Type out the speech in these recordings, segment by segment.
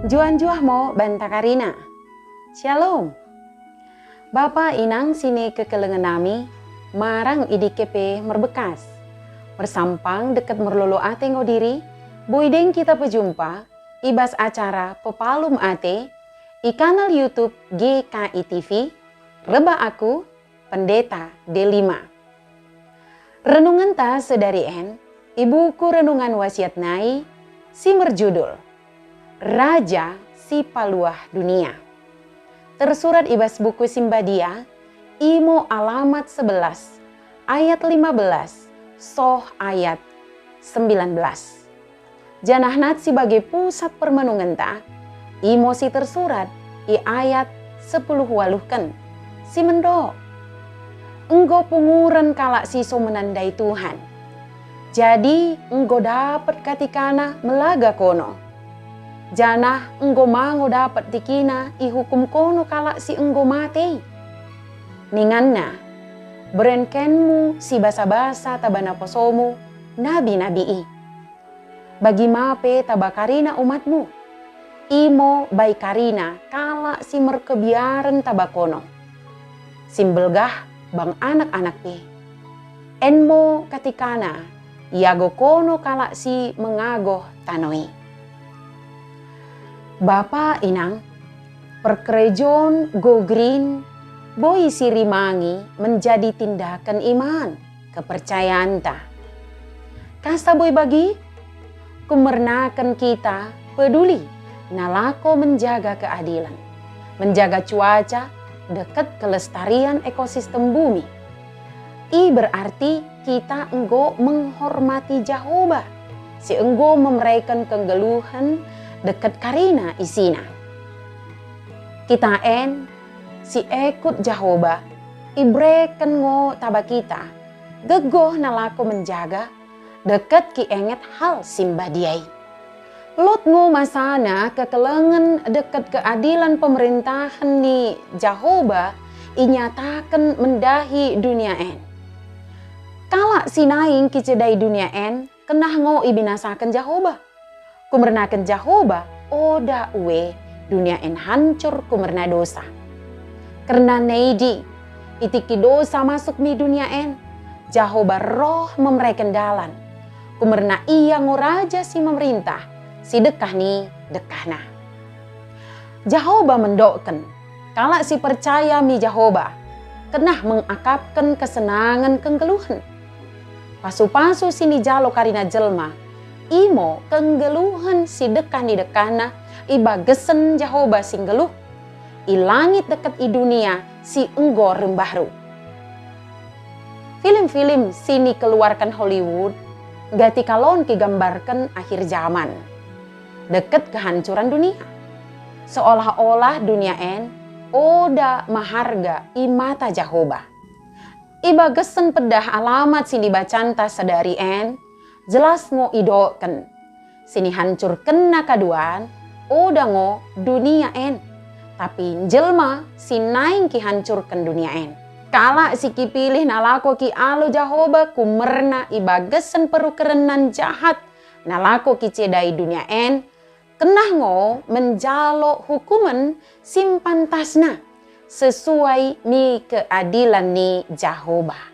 Juan mo banta Karina. Shalom. Bapa inang sini kekelengan nami, marang idikepe merbekas. Bersampang dekat merlolo ate ngodiri, buideng kita pejumpa, ibas acara pepalum ate, i kanal YouTube GKI TV, reba aku, Pendeta D5. Renungan ta sedari en, ibuku renungan wasiat nai, si merjudul Raja si Paluah Dunia. Tersurat ibas buku Simbadia, imo alamat 11, ayat 15, soh ayat 19. Janahnat sebagai pusat permenungan ta, imo si tersurat i ayat 10 waluhkan, si mendo. Enggo punguran kalak siso menandai Tuhan. Jadi enggo dapat katikana melaga kono. Janah enggo mango dapat dikina i hukum kono kalak si enggo mati. Ninganna, berenkenmu si basa-basa tabana posomu, nabi-nabii. Bagi mape tabakarina umatmu, imo baik karina kalak si merkebiaran tabakono. Simbelgah bang anak-anak pi. Enmo katikana, iago kono kalak si mengagoh tanoi. Bapa inang, perkerejon go green, boy sirimangi menjadi tindakan iman, kepercayaan ta. Kasta boy bagi, kumernakan kita peduli, nalako menjaga keadilan, menjaga cuaca, dekat kelestarian ekosistem bumi. I berarti kita enggo menghormati Jehovah, si enggo memeraikan kegeluhan dekat karina isina. Kita en si ekut Jehovah, ibreken ngo taba kita, gegoh nalako menjaga, dekat ki enget hal simbadiai. Lot ngo masana kekelengan dekat keadilan pemerintahan ni Jehovah, inyatakan mendahi dunia en. Kala sinaing kicedai dunia en, kenah ngo ibinasakan Jehovah. Kumernakan Jehovah, oda uwe dunia en hancur kumerna dosa. Karena neidi, itiki dosa masuk mi dunia en, Jehovah roh memeraikan dalan. Kumerna iya ngoraja si memerintah, si dekah ni dekahna. Jehovah mendokkan, kala si percaya mi Jehovah, kenah mengakapkan kesenangan kenggeluhan. Pasu-pasu sini jalo karina jelma, imo kenggeluhan si dekah ni dekahna, iba gesen Jehovah singgeluh, i langit dekat i dunia si enggo rembahru. Film-film sini keluarkan Hollywood, gati kalon kigambarkan akhir zaman, dekat kehancuran dunia. Seolah-olah dunia en, oda maharga i mata Jehovah. Iba gesen pedah alamat sini bacanta sadari en, jelas ngo idoken, sini hancur kena kaduan, oda ngo dunia en, tapi jelma si naing ki hancurkan dunia en. Kala si ki pilih nalako ki alo Jehovah kumerna ibagesen perukerenan jahat, nalako ki cedai dunia en, kenah ngo menjalo hukuman simpan tasna, sesuai mi keadilan ni Jehovah.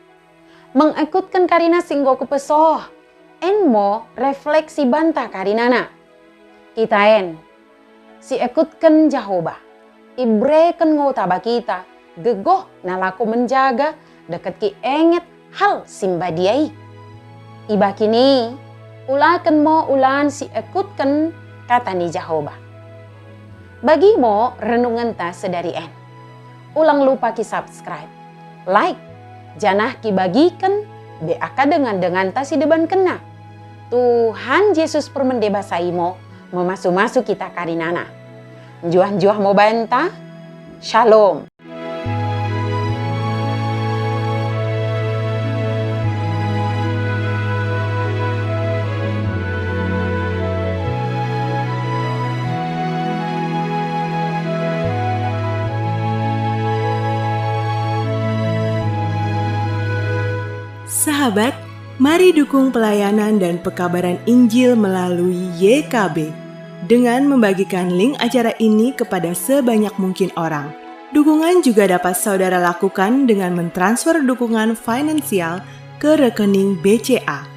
Mengikutkan karina singgo kepesoh, enmo refleksi bantah karinana. Kita en, si ikutkan Jehovah, ibreken ngo taba kita, gegoh nalako menjaga, dekat ki enget hal simbadiai. Iba kini, ulakan mo ulan si ikutkan kata ni Jehovah. Bagi mo renungan ta sedari en, ulang lupa ki subscribe, like, janah ki bagikan, beaka dengan ta si deban kena. Tuhan Yesus permendebasai mo, memasu-masu kita karinana. Juah-juah mo banta, shalom. Sahabat, mari dukung pelayanan dan pekabaran Injil melalui YKB. dengan membagikan link acara ini kepada sebanyak mungkin orang. Dukungan juga dapat saudara lakukan dengan mentransfer dukungan finansial ke rekening BCA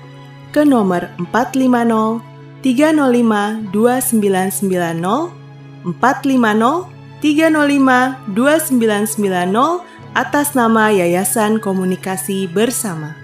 ke nomor 450 305 2990 450 305 2990 atas nama Yayasan Komunikasi Bersama.